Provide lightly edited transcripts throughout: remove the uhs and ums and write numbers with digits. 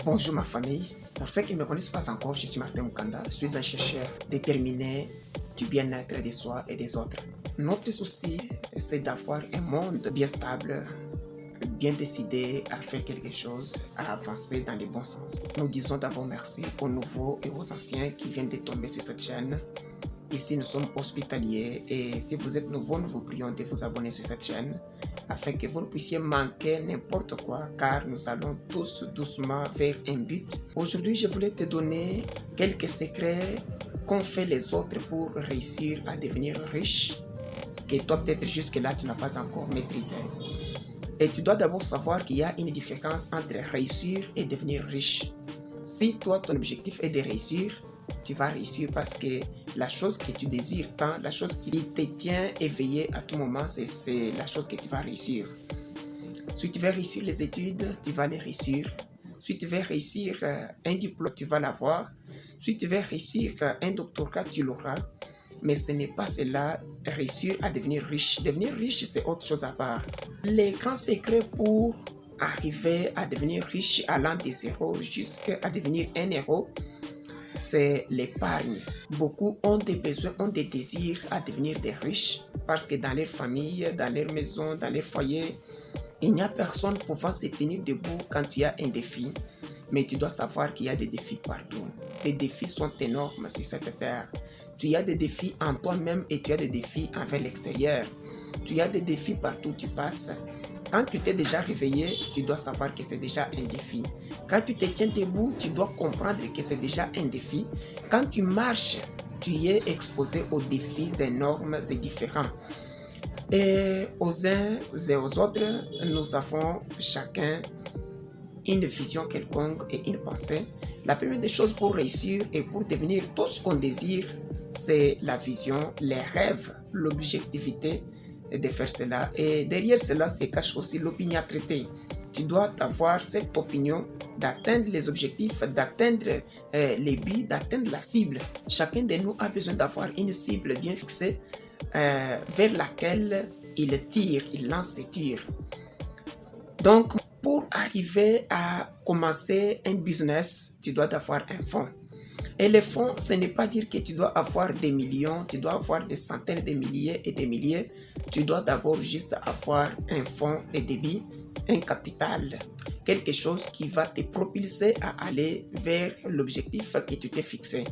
Bonjour ma famille. Pour ceux qui ne me connaissent pas encore, je suis Martin Mukanda. Je suis un chercheur déterminé du bien-être des soi et des autres. Notre souci, c'est d'avoir un monde bien stable, bien décidé à faire quelque chose, à avancer dans le bon sens. Nous disons d'abord merci aux nouveaux et aux anciens qui viennent de tomber sur cette chaîne. Ici, nous sommes hospitaliers et si vous êtes nouveau, nous vous prions de vous abonner sur cette chaîne afin que vous ne puissiez manquer n'importe quoi car nous allons tous doucement vers un but. Aujourd'hui, je voulais te donner quelques secrets qu'ont fait les autres pour réussir à devenir riche que toi peut-être jusque-là tu n'as pas encore maîtrisé. Et tu dois d'abord savoir qu'il y a une différence entre réussir et devenir riche. Si toi, ton objectif est de réussir, tu vas réussir parce que la chose que tu désires tant, la chose qui te tient éveillé à tout moment, c'est la chose que tu vas réussir. Si tu veux réussir les études, tu vas les réussir. Si tu veux réussir un diplôme, tu vas l'avoir. Si tu veux réussir un doctorat, tu l'auras. Mais ce n'est pas cela, réussir à devenir riche. Devenir riche, c'est autre chose à part. Les grands secrets pour arriver à devenir riche allant de zéro jusqu'à devenir un héros, c'est l'épargne. Beaucoup ont des besoins, ont des désirs à devenir des riches parce que dans leur famille, dans leur maison, dans leur foyer, il n'y a personne pouvant se tenir debout quand il y a un défi. Mais tu dois savoir qu'il y a des défis partout. Les défis sont énormes sur cette terre. Tu as des défis en toi-même et tu as des défis envers l'extérieur. Tu as des défis partout où tu passes. Quand tu t'es déjà réveillé, tu dois savoir que c'est déjà un défi. Quand tu te tiens debout, tu dois comprendre que c'est déjà un défi. Quand tu marches, tu es exposé aux défis énormes et différents. Et aux uns et aux autres, nous avons chacun une vision quelconque et une pensée. La première des choses pour réussir et pour devenir tout ce qu'on désire, c'est la vision, les rêves, l'objectivité de faire cela. Et derrière cela se cache aussi l'opiniâtreté. Tu dois avoir cette opinion d'atteindre les objectifs, d'atteindre les buts, d'atteindre la cible. Chacun de nous a besoin d'avoir une cible bien fixée vers laquelle il tire, il lance ses tirs. Donc, pour arriver à commencer un business, tu dois avoir un fonds. Et le fonds, ce n'est pas dire que tu dois avoir des millions, tu dois avoir des centaines de milliers et des milliers. Tu dois d'abord juste avoir un fonds de débit, un capital, quelque chose qui va te propulser à aller vers l'objectif que tu t'es fixé.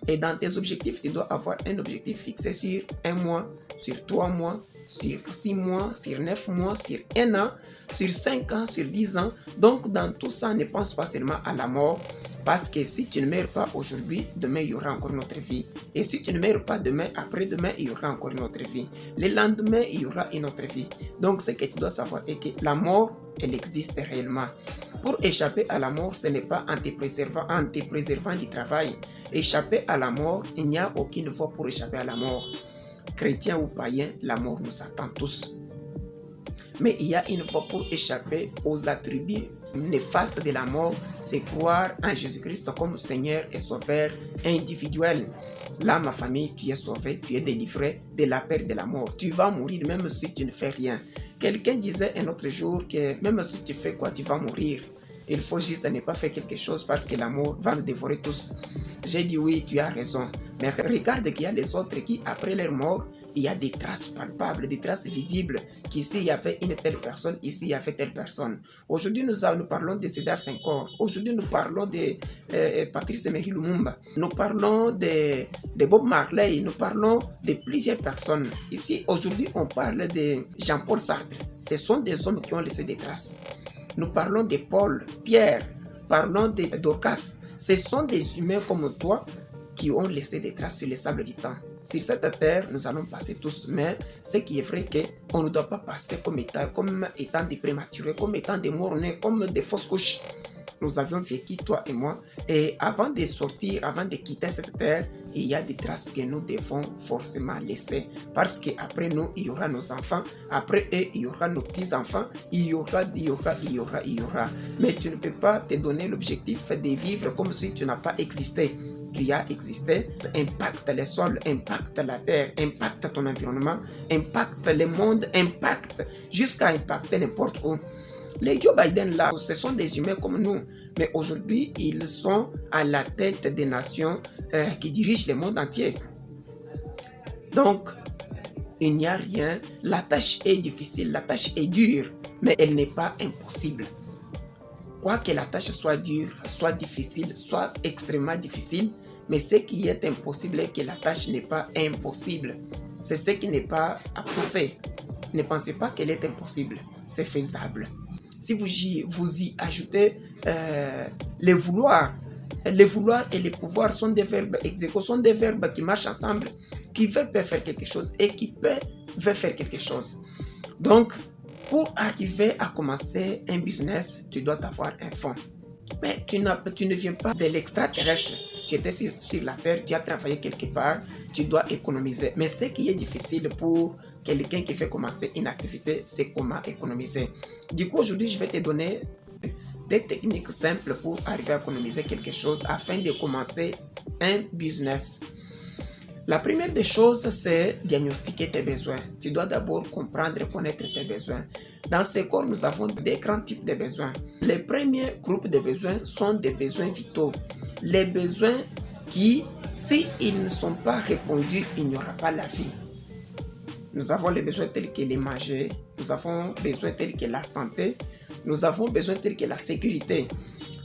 Et dans tes objectifs, tu dois avoir un objectif fixé sur un mois, sur 3 mois, sur 6 mois, sur 9 mois, sur 1 an, sur 5 ans, sur 10 ans. Donc, dans tout ça, ne pense pas seulement à la mort. Parce que si tu ne meurs pas aujourd'hui, demain, il y aura encore une autre vie. Et si tu ne meurs pas demain, après-demain, il y aura encore une autre vie. Le lendemain, il y aura une autre vie. Donc, ce que tu dois savoir est que la mort, elle existe réellement. Pour échapper à la mort, ce n'est pas en te préservant du travail. Échapper à la mort, il n'y a aucune voie pour échapper à la mort. Chrétiens ou païens, la mort nous attend tous. Mais il y a une voie pour échapper aux attributs néfastes de la mort, c'est croire en Jésus-Christ comme Seigneur et Sauveur individuel. Là, ma famille, tu es sauvé, tu es délivré de la peur de la mort. Tu vas mourir même si tu ne fais rien. Quelqu'un disait un autre jour que même si tu fais quoi, tu vas mourir. Il faut juste ne pas faire quelque chose parce que la mort va nous dévorer tous. J'ai dit oui, tu as raison. Mais regarde qu'il y a les autres qui, après leur mort, il y a des traces palpables, des traces visibles, qu'ici il y avait une telle personne, ici il y avait telle personne. Aujourd'hui, nous parlons de Sédar Senghor. Aujourd'hui, nous parlons de Patrice Emery Lumumba. Nous parlons de Bob Marley. Nous parlons de plusieurs personnes. Ici, aujourd'hui, on parle de Jean-Paul Sartre. Ce sont des hommes qui ont laissé des traces. Nous parlons de Paul, Pierre, parlons de Dorcas. Ce sont des humains comme toi qui ont laissé des traces sur les sables du temps. Sur cette terre, nous allons passer tous, mais ce qui est vrai qu'on ne doit pas passer comme étant des prématurés, comme étant des morts-nés, comme des fausses couches. Nous avions vécu, toi et moi, et avant de sortir, avant de quitter cette terre, il y a des traces que nous devons forcément laisser. Parce qu'après nous, il y aura nos enfants, après eux, il y aura nos petits-enfants, il y aura. Mais tu ne peux pas te donner l'objectif de vivre comme si tu n'as pas existé. Tu as existé, impacte les sols, impacte la terre, impacte ton environnement, impacte le monde, impacte jusqu'à impacter n'importe où. Les Joe Biden là, ce sont des humains comme nous, mais aujourd'hui, ils sont à la tête des nations qui dirigent le monde entier. Donc, il n'y a rien. La tâche est difficile, la tâche est dure, mais elle n'est pas impossible. Quoi que la tâche soit dure, soit difficile, soit extrêmement difficile, mais ce qui est impossible est que la tâche n'est pas impossible. C'est ce qui n'est pas à penser. Ne pensez pas qu'elle est impossible. C'est faisable. Si vous y ajoutez les vouloir et le pouvoir sont des verbes exéco, sont des verbes qui marchent ensemble, qui veulent faire quelque chose et qui veulent faire quelque chose. Donc, pour arriver à commencer un business, tu dois avoir un fonds. Mais tu ne viens pas de l'extraterrestre. Tu étais sur la terre, tu as travaillé quelque part, tu dois économiser. Mais ce qui est difficile pour quelqu'un qui fait commencer une activité, c'est comment économiser. Du coup, aujourd'hui, je vais te donner des techniques simples pour arriver à économiser quelque chose afin de commencer un business. La première des choses, c'est diagnostiquer tes besoins. Tu dois d'abord comprendre et connaître tes besoins. Dans ce corps, nous avons des grands types de besoins. Les premiers groupes de besoins sont des besoins vitaux. Les besoins qui, s'ils ne sont pas répondus, il n'y aura pas la vie. Nous avons les besoins tels que les manger, nous avons besoin tels que la santé, nous avons besoin tels que la sécurité.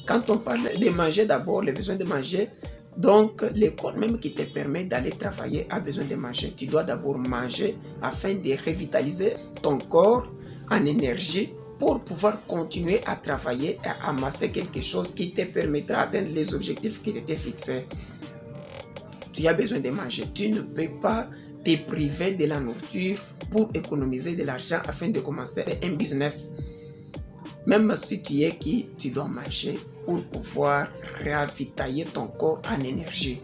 Quand on parle de manger d'abord, les besoins de manger, donc le corps même qui te permet d'aller travailler a besoin de manger. Tu dois d'abord manger afin de revitaliser ton corps en énergie pour pouvoir continuer à travailler et à amasser quelque chose qui te permettra d'atteindre les objectifs qui étaient fixés. Tu as besoin de manger. Tu ne peux pas te priver de la nourriture pour économiser de l'argent afin de commencer un business. Même si tu es qui, tu dois manger pour pouvoir ravitailler ton corps en énergie.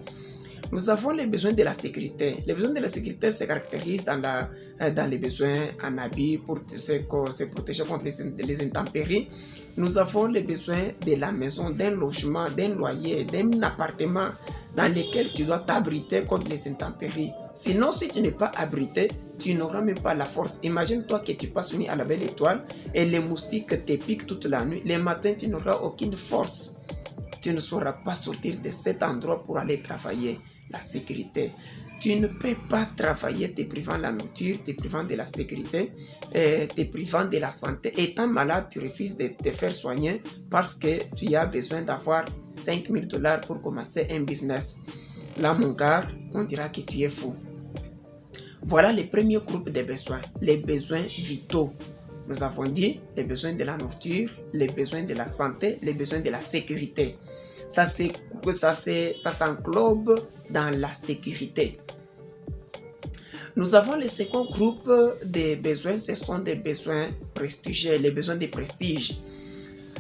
Nous avons les besoins de la sécurité. Les besoins de la sécurité se caractérisent dans les besoins en habits pour se protéger contre les intempéries. Nous avons les besoins de la maison, d'un logement, d'un loyer, d'un appartement dans lequel tu dois t'abriter contre les intempéries. Sinon, si tu n'es pas abrité, tu n'auras même pas la force. Imagine-toi que tu passes une nuit à la belle étoile et les moustiques te piquent toute la nuit. Le matin, tu n'auras aucune force. Tu ne sauras pas sortir de cet endroit pour aller travailler. La sécurité. Tu ne peux pas travailler te privant de la nourriture, te privant de la sécurité, te privant de la santé. Étant malade, tu refuses de te faire soigner parce que tu as besoin d'avoir $5,000 pour commencer un business. Là, mon gars, on dira que tu es fou. Voilà les premiers groupes de besoins, les besoins vitaux. Nous avons dit les besoins de la nourriture, les besoins de la santé, les besoins de la sécurité. Ça s'englobe dans la sécurité. Nous avons le second groupe de besoins, ce sont des besoins prestigieux, les besoins de prestige.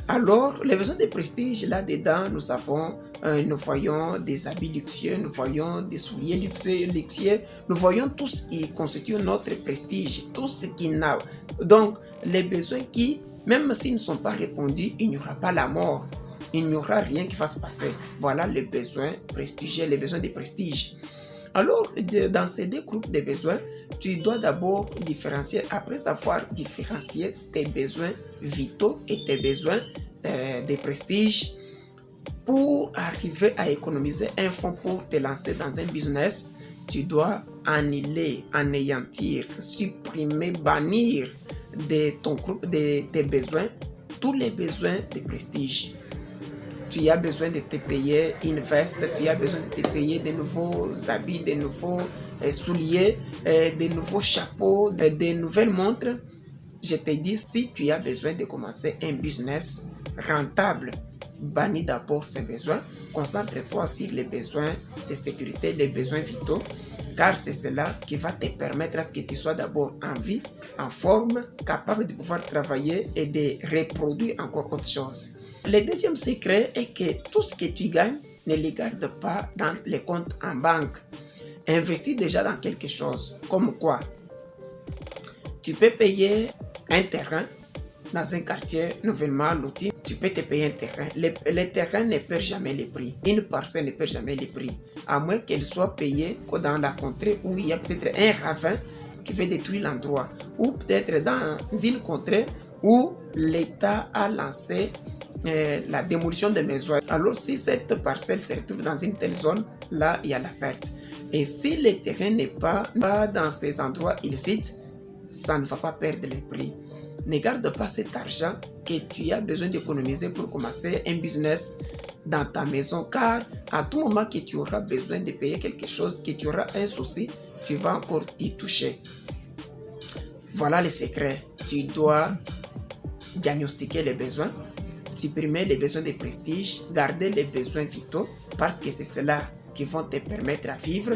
Alors, les besoins de prestige, là-dedans, nous voyons des habits luxueux, nous voyons des souliers luxueux, nous voyons tout ce qui constitue notre prestige, tout ce qui n'a. Donc, les besoins qui, même s'ils ne sont pas répondus, il n'y aura pas la mort. Il n'y aura rien qui va se passer. Voilà les besoins prestigieux, les besoins de prestige. Alors, dans ces deux groupes de besoins, tu dois d'abord différencier, après avoir différencié tes besoins vitaux et tes besoins de prestige, pour arriver à économiser un fonds pour te lancer dans un business, tu dois annuler, anéantir, supprimer, bannir de ton groupe de tes besoins, tous les besoins de prestige. Tu as besoin de te payer une veste, tu as besoin de te payer de nouveaux habits, de nouveaux souliers, de nouveaux chapeaux, de nouvelles montres. Je te dis, si tu as besoin de commencer un business rentable, bannis d'abord ces besoins, concentre-toi sur les besoins de sécurité, les besoins vitaux, car c'est cela qui va te permettre à ce que tu sois d'abord en vie, en forme, capable de pouvoir travailler et de reproduire encore autre chose. Le deuxième secret est que tout ce que tu gagnes, ne le garde pas dans les comptes en banque. Investis déjà dans quelque chose. Comme quoi? Tu peux payer un terrain dans un quartier nouvellement loti. Tu peux te payer un terrain. Les terrains ne perdent jamais les prix. Une parcelle ne perd jamais les prix. À moins qu'elle soit payée dans la contrée où il y a peut-être un ravin qui veut détruire l'endroit. Ou peut-être dans une contrée où l'État a lancé la démolition de maisons. Alors si cette parcelle se retrouve dans une telle zone, là il y a la perte. Et si le terrain n'est pas dans ces endroits illicites, ça ne va pas perdre les prix. Ne garde pas cet argent que tu as besoin d'économiser pour commencer un business dans ta maison, car à tout moment que tu auras besoin de payer quelque chose, que tu auras un souci, tu vas encore y toucher. Voilà le secret. Tu dois diagnostiquer les besoins, supprimer les besoins de prestige, garder les besoins vitaux, parce que c'est cela qui vont te permettre à vivre.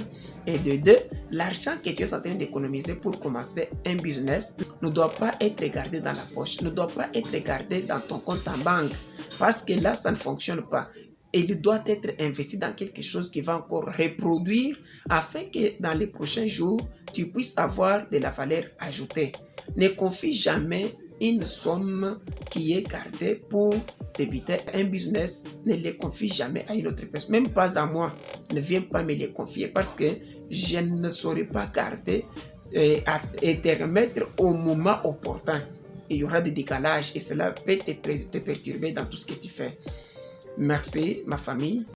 Et de deux, l'argent que tu es en train d'économiser pour commencer un business ne doit pas être gardé dans la poche, ne doit pas être gardé dans ton compte en banque, parce que là, ça ne fonctionne pas. Et il doit être investi dans quelque chose qui va encore reproduire afin que dans les prochains jours, tu puisses avoir de la valeur ajoutée. Ne confie jamais une somme qui est gardée pour débuter un business, ne les confie jamais à une autre personne, même pas à moi. Ne viens pas me les confier parce que je ne saurais pas garder et te remettre au moment opportun. Il y aura des décalages et cela peut te perturber dans tout ce que tu fais. Merci, ma famille.